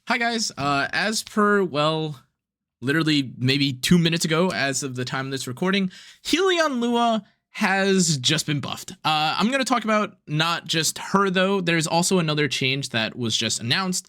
Hi guys, as per, well, literally maybe 2 minutes ago as of the time of this recording, Hellion Lua has just been buffed. I'm going to talk about not just her though, there's also another change that was just announced,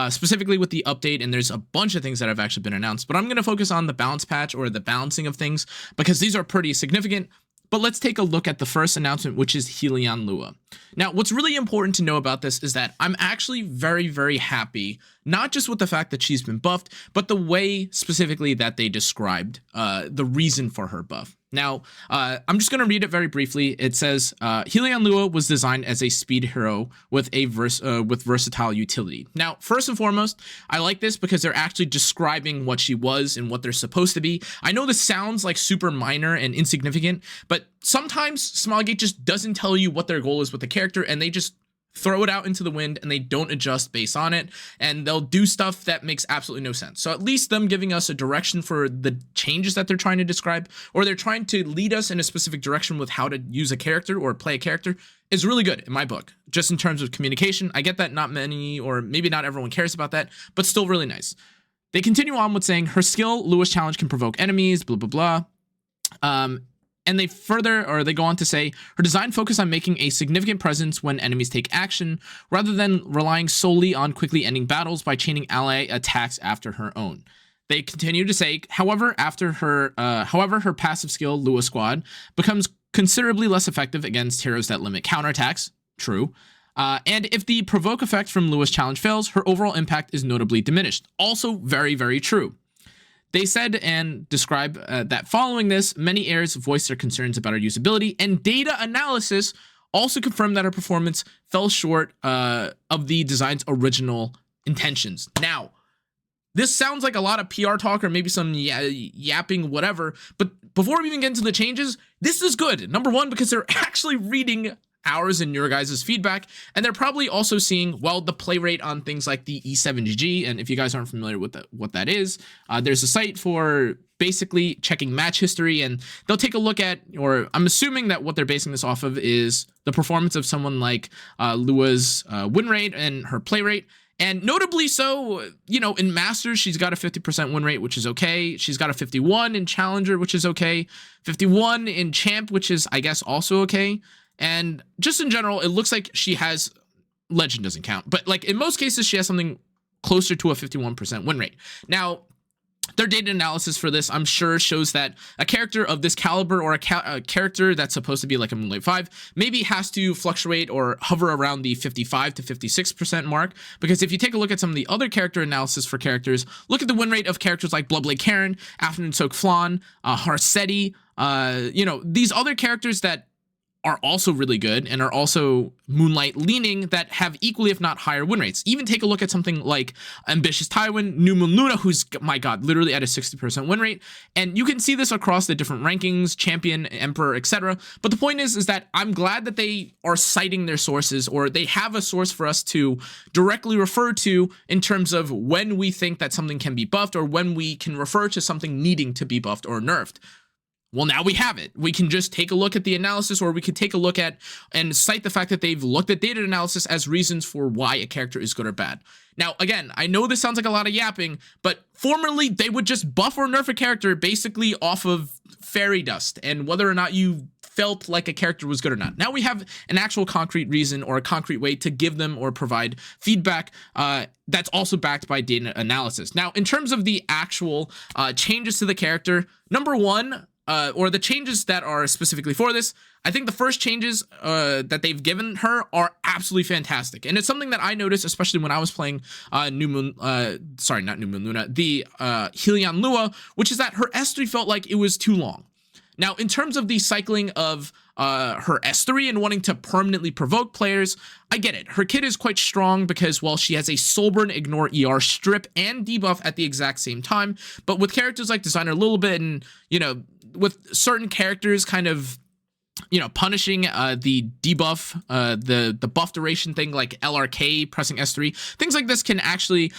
specifically with the update, and there's a bunch of things that have actually been announced, but I'm going to focus on the balance patch or the balancing of things because these are pretty significant. But let's take a look at the first announcement, which is Hellion Lua. Now, what's really important to know about this is that I'm actually very, very happy, not just with the fact that she's been buffed, but the way specifically that they described the reason for her buff. Now, I'm just going to read it very briefly. It says, Hellion Lua was designed as a speed hero with a versatile utility. Now, first and foremost, I like this because they're actually describing what she was and what they're supposed to be. I know this sounds like super minor and insignificant, but sometimes Smilegate just doesn't tell you what their goal is with the character, and they just throw it out into the wind and they don't adjust based on it, and they'll do stuff that makes absolutely no sense. So at least them giving us a direction for the changes that they're trying to describe, or they're trying to lead us in a specific direction with how to use a character or play a character, is really good in my book. Just in terms of communication, I get that not many, or maybe not everyone cares about that, but still really nice. They continue on with saying her skill, Lua's challenge, can provoke enemies, blah, blah, blah. And they go on to say, her design focused on making a significant presence when enemies take action, rather than relying solely on quickly ending battles by chaining ally attacks after her own. They continue to say, however, her passive skill, Lua Squad, becomes considerably less effective against heroes that limit counterattacks. True. And if the provoke effect from Lua's challenge fails, her overall impact is notably diminished. Also very, very true. They said and describe that following this, many heirs voiced their concerns about her usability, and data analysis also confirmed that her performance fell short of the design's original intentions. Now, this sounds like a lot of PR talk or maybe some yapping, whatever, but before we even get into the changes, this is good. Number one, because they're actually reading ours and your guys' feedback, and they're probably also seeing, well, the play rate on things like the E7GG. And if you guys aren't familiar with what that is, there's a site for basically checking match history, and they'll take a look at, or I'm assuming that what they're basing this off of is the performance of someone like Lua's win rate and her play rate. And notably so, you know, in Masters, she's got a 50% win rate, which is okay. She's got a 51 in Challenger, which is okay. 51 in Champ, which is, I guess, also okay. And just in general, it looks like she has, Legend doesn't count, but like in most cases, she has something closer to a 51% win rate. Now, their data analysis for this, I'm sure, shows that a character of this caliber, or a character that's supposed to be like a Moonlight 5, maybe has to fluctuate or hover around the 55 to 56% mark. Because if you take a look at some of the other character analysis for characters, look at the win rate of characters like Bloodblade Karen, Afternoon Soak Flan, Harsetti, you know, these other characters that are also really good and are also Moonlight leaning, that have equally, if not higher, win rates. Even take a look at something like Ambitious Tywin, New Moon Luna, who's, my god, literally at a 60% win rate. And you can see this across the different rankings, Champion, Emperor, etc. But the point is that I'm glad that they are citing their sources, or they have a source for us to directly refer to in terms of when we think that something can be buffed, or when we can refer to something needing to be buffed or nerfed. Well, now we have it. We can just take a look at the analysis, or we could take a look at and cite the fact that they've looked at data analysis as reasons for why a character is good or bad. Now, again, I know this sounds like a lot of yapping, but formerly they would just buff or nerf a character basically off of fairy dust and whether or not you felt like a character was good or not. Now we have an actual concrete reason, or a concrete way to give them or provide feedback that's also backed by data analysis. Now, in terms of the actual changes to the character, number one, or the changes that are specifically for this, I think the first changes that they've given her are absolutely fantastic. And it's something that I noticed, especially when I was playing not New Moon Luna, the Hellion Lua, which is that her S3 felt like it was too long. Now, in terms of the cycling of her S3 and wanting to permanently provoke players, I get it. Her kit is quite strong because, well, she has a Soulburn, Ignore, ER, Strip, and debuff at the exact same time. But with characters like Designer a little bit, and, you know, with certain characters kind of, you know, punishing the debuff, the buff duration thing like LRK, pressing S3, things like this can actually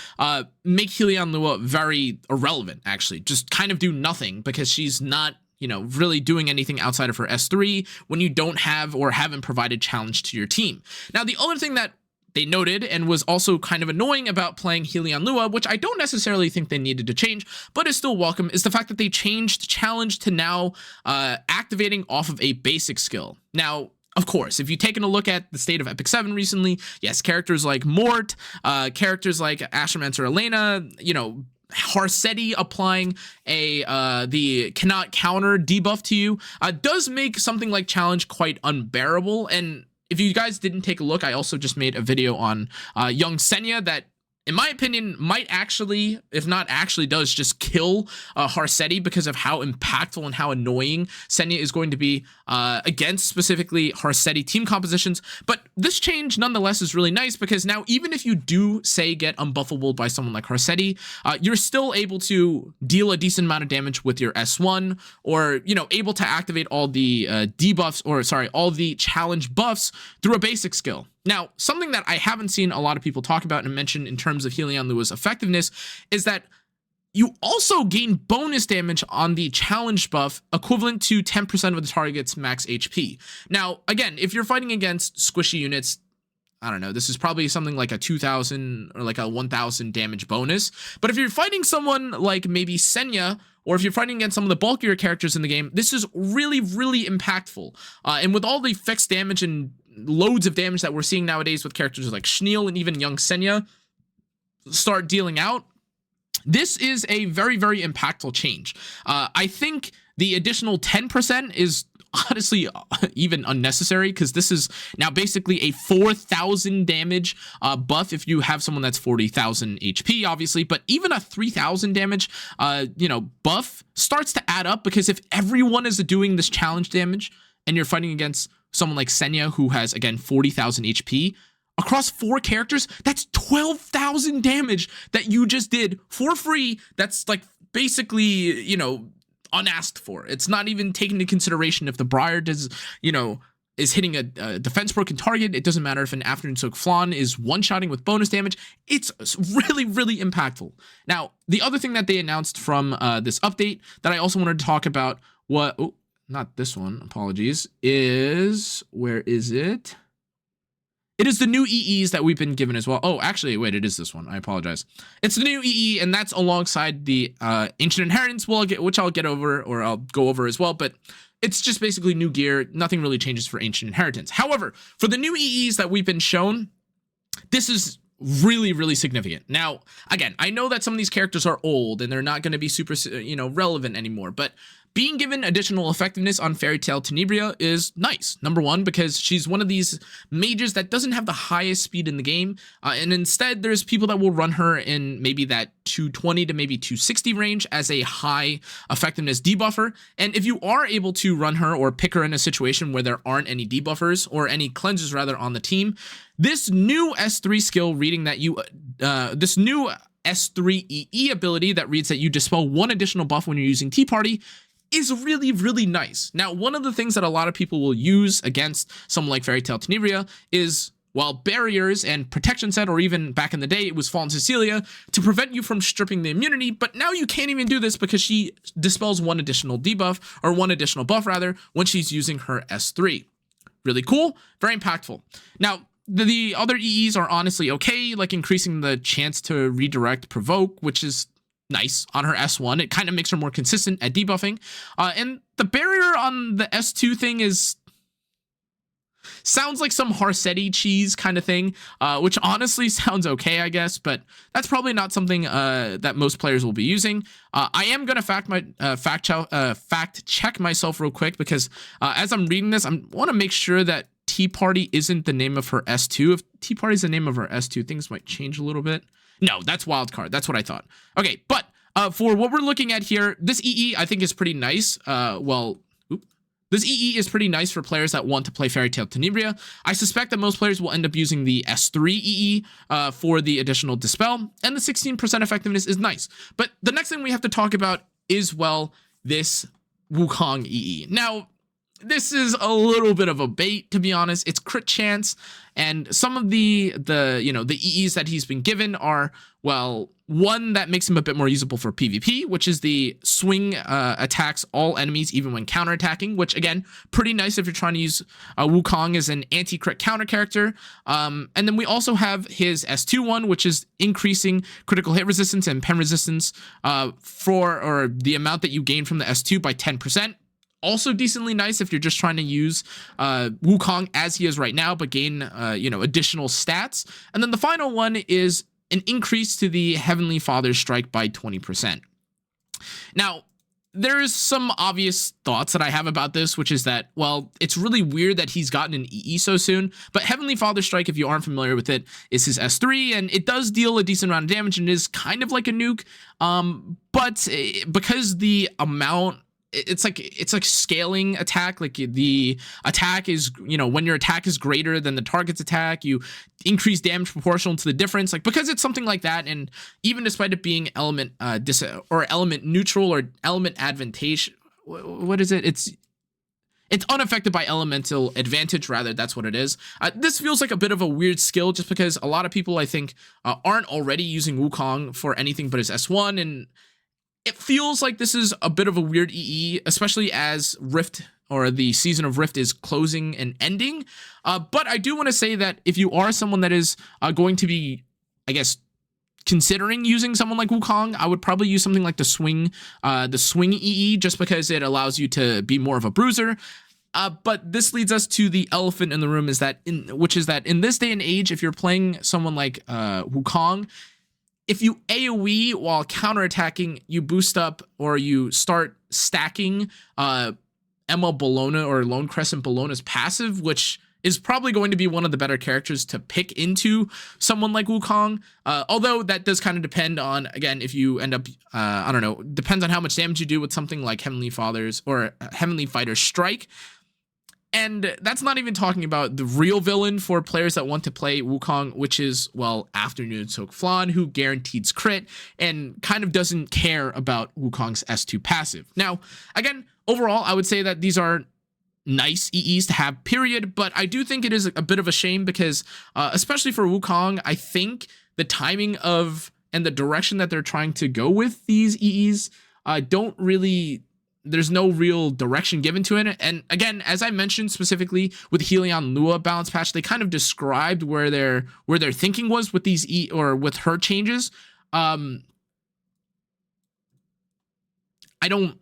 make Hellion Lua very irrelevant, actually. Just kind of do nothing because she's not, you know, really doing anything outside of her S3 when you don't have or haven't provided challenge to your team. Now, the other thing that they noted and was also kind of annoying about playing Hellion Lua, which I don't necessarily think they needed to change, but is still welcome, is the fact that they changed challenge to now activating off of a basic skill. Now, of course, if you've taken a look at the state of epicseven recently, yes, characters like Mort, characters like Astromancer Elena, you know, Harsetti applying the cannot counter debuff to you does make something like challenge quite unbearable. And if you guys didn't take a look, I also just made a video on young Senya that, in my opinion, might actually, if not actually does, just kill Harsetti because of how impactful and how annoying Senya is going to be against specifically Harsetti team compositions. But this change nonetheless is really nice because now even if you do, say, get unbuffable by someone like Harsetti, you're still able to deal a decent amount of damage with your S1, or, you know, able to activate all the debuffs, or sorry, all the challenge buffs through a basic skill. Now, something that I haven't seen a lot of people talk about and mention in terms of Hellion Lua's effectiveness is that you also gain bonus damage on the challenge buff equivalent to 10% of the target's max HP. Now, again, if you're fighting against squishy units, I don't know, this is probably something like a 2,000 or like a 1,000 damage bonus. But if you're fighting someone like maybe Senya, or if you're fighting against some of the bulkier characters in the game, this is really, really impactful. And with all the fixed damage and loads of damage that we're seeing nowadays with characters like Schneel and even young Senya start dealing out, this is a very, very impactful change. I think the additional 10% is honestly even unnecessary, because this is now basically a 4,000 damage buff if you have someone that's 40,000 HP, obviously. But even a 3,000 damage, you know, buff starts to add up, because if everyone is doing this challenge damage and you're fighting against someone like Senya, who has, again, 40,000 HP, across 4 characters, that's 12,000 damage that you just did for free. That's like basically, you know, unasked for. It's not even taken into consideration if the Briar does, you know, is hitting a defense broken target. It doesn't matter if an Afternoon Soak Flan is one-shotting with bonus damage. It's really, really impactful. Now, the other thing that they announced from this update that I also wanted to talk about, not this one, apologies, is, where is it? It is the new EEs that we've been given as well. Oh, actually, wait, it is this one. I apologize. It's the new EE, and that's alongside the Ancient Inheritance, which I'll get over, or I'll go over as well, but it's just basically new gear. Nothing really changes for Ancient Inheritance. However, for the new EEs that we've been shown, this is really, really significant. Now, again, I know that some of these characters are old and they're not going to be super, you know, relevant anymore, but being given additional effectiveness on Fairy Tail Tenebria is nice. Number one, because she's one of these mages that doesn't have the highest speed in the game, and instead there's people that will run her in maybe that 220 to maybe 260 range as a high effectiveness debuffer. And if you are able to run her or pick her in a situation where there aren't any debuffers, or any cleansers rather, on the team, this new S3 skill reading that you, this new S3 EE ability that reads that you dispel 1 additional buff when you're using Tea Party, is really, really nice. Now, one of the things that a lot of people will use against someone like Fairy Tail Tenebria is, well, barriers and protection set, or even back in the day, it was Fallen Cecilia, to prevent you from stripping the immunity. But now you can't even do this because she dispels 1 additional debuff, or 1 additional buff rather, when she's using her S3. Really cool, very impactful. Now, the other EEs are honestly okay, like increasing the chance to redirect provoke, which is nice on her S1. It kind of makes her more consistent at debuffing. And the barrier on the S2 thing sounds like some Harsetti cheese kind of thing, which honestly sounds okay, I guess, but that's probably not something that most players will be using. I am going to fact check myself real quick, because as I'm reading this, I want to make sure that Tea Party isn't the name of her S2. If Tea Party is the name of her S2, things might change a little bit. No, that's Wildcard. That's what I thought. Okay, but for what we're looking at here, this EE I think is pretty nice. This EE is pretty nice for players that want to play Fairy Tail Tenebria. I suspect that most players will end up using the S3 EE for the additional dispel, and the 16% effectiveness is nice. But the next thing we have to talk about is, well, this Wukong EE. Now, this is a little bit of a bait, to be honest. It's crit chance, and some of the EEs that he's been given are, well, one that makes him a bit more usable for PvP, which is the swing attacks all enemies even when counterattacking, which again, pretty nice if you're trying to use Wukong as an anti-crit counter character. And then we also have his S2 one, which is increasing critical hit resistance and pen resistance or the amount that you gain from the S2 by 10%. Also decently nice if you're just trying to use Wukong as he is right now, but gain additional stats. And then the final one is an increase to the Heavenly Father's strike by 20%. Now, there's some obvious thoughts that I have about this, which is that, well, it's really weird that he's gotten an EE so soon, but Heavenly Father's strike, if you aren't familiar with it, is his S3, and it does deal a decent amount of damage and is kind of like a nuke, but because the amount, it's like scaling attack. Like the attack is, when your attack is greater than the target's attack, you increase damage proportional to the difference. Like, because it's something like that, and even despite it being element element neutral or element advantage, what is it? It's unaffected by elemental advantage, rather. That's what it is. This feels like a bit of a weird skill, just because a lot of people, I think, aren't already using Wukong for anything but his S1, and it feels like this is a bit of a weird EE, especially as Rift, or the season of Rift, is closing and ending. But I do want to say that if you are someone that is going to be, I guess, considering using someone like Wukong, I would probably use something like the swing EE, just because it allows you to be more of a bruiser. But this leads us to the elephant in the room, which is that in this day and age, if you're playing someone like Wukong, if you AoE while counterattacking, you boost up or you start stacking Emma Bologna or Lone Crescent Bologna's passive, which is probably going to be one of the better characters to pick into someone like Wukong. Although that does kind of depend on, again, if you end up, I don't know, depends on how much damage you do with something like Heavenly Father's or Heavenly Fighter's Strike. And that's not even talking about the real villain for players that want to play Wukong, which is, well, Afternoon Soak Flan, who guarantees crit and kind of doesn't care about Wukong's S2 passive. Now, again, overall, I would say that these are nice EEs to have, period, but I do think it is a bit of a shame because, especially for Wukong, I think the timing of and the direction that they're trying to go with these EEs don't really... There's no real direction given to it. And again, as I mentioned specifically with Hellion Lua balance patch, they kind of described where their thinking was with these with her changes. I don't,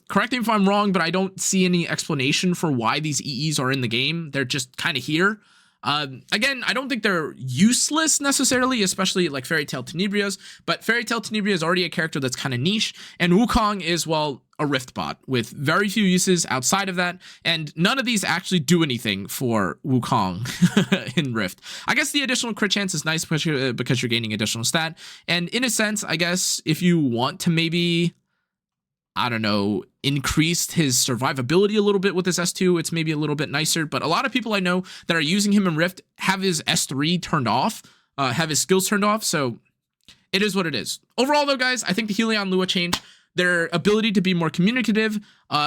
correct me if I'm wrong, but I don't see any explanation for why these EEs are in the game. They're just kind of here. Again, I don't think they're useless necessarily, especially like Fairy Tail Tenebria's, but Fairy Tail Tenebria is already a character that's kind of niche, and Wukong is, well, a Rift bot with very few uses outside of that, and none of these actually do anything for Wukong in Rift. I guess the additional crit chance is nice because you're gaining additional stat, and in a sense, I guess if you want to maybe, I don't know, increased his survivability a little bit with his S2, it's maybe a little bit nicer. But a lot of people I know that are using him in Rift have his S3 turned off, have his skills turned off, so it is what it is. Overall, though, guys, I think the Hellion Lua change, their ability to be more communicative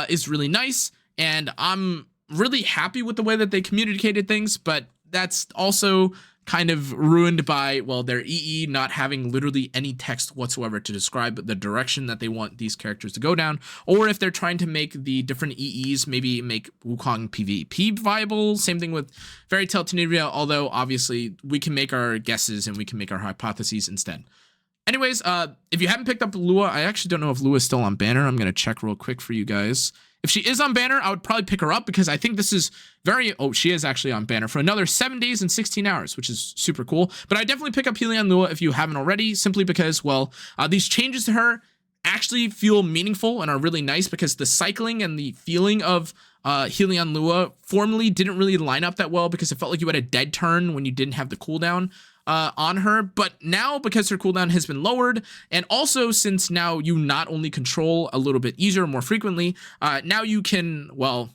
is really nice, and I'm really happy with the way that they communicated things, but that's also kind of ruined by, well, their EE not having literally any text whatsoever to describe the direction that they want these characters to go down, or if they're trying to make the different EEs maybe make Wukong PvP viable. Same thing with Fairy Tail Tenebria, although obviously we can make our guesses and we can make our hypotheses instead. Anyways, if you haven't picked up Lua, I actually don't know if Lua is still on banner. I'm going to check real quick for you guys. If she is on banner, I would probably pick her up because I think this is she is actually on banner for another 7 days and 16 hours, which is super cool. But I definitely pick up Hellion Lua if you haven't already, simply because, well, these changes to her actually feel meaningful and are really nice because the cycling and the feeling of Hellion Lua formerly didn't really line up that well because it felt like you had a dead turn when you didn't have the cooldown on her. But now, because her cooldown has been lowered, and also since now you not only control a little bit easier, more frequently, now you can, well,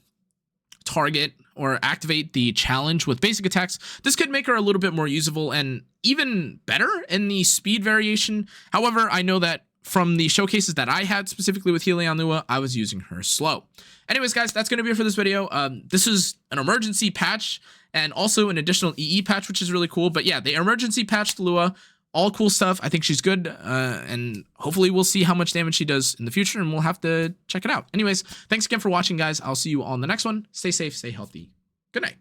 target or activate the challenge with basic attacks. This could make her a little bit more usable and even better in the speed variation. However, I know that from the showcases that I had specifically with Hellion Lua, I was using her slow. Anyways, guys, that's going to be it for this video. This is an emergency patch and also an additional EE patch, which is really cool. But yeah, the emergency patch to Lua, all cool stuff. I think she's good, and hopefully we'll see how much damage she does in the future, and we'll have to check it out. Anyways, thanks again for watching, guys. I'll see you all in the next one. Stay safe, stay healthy. Good night.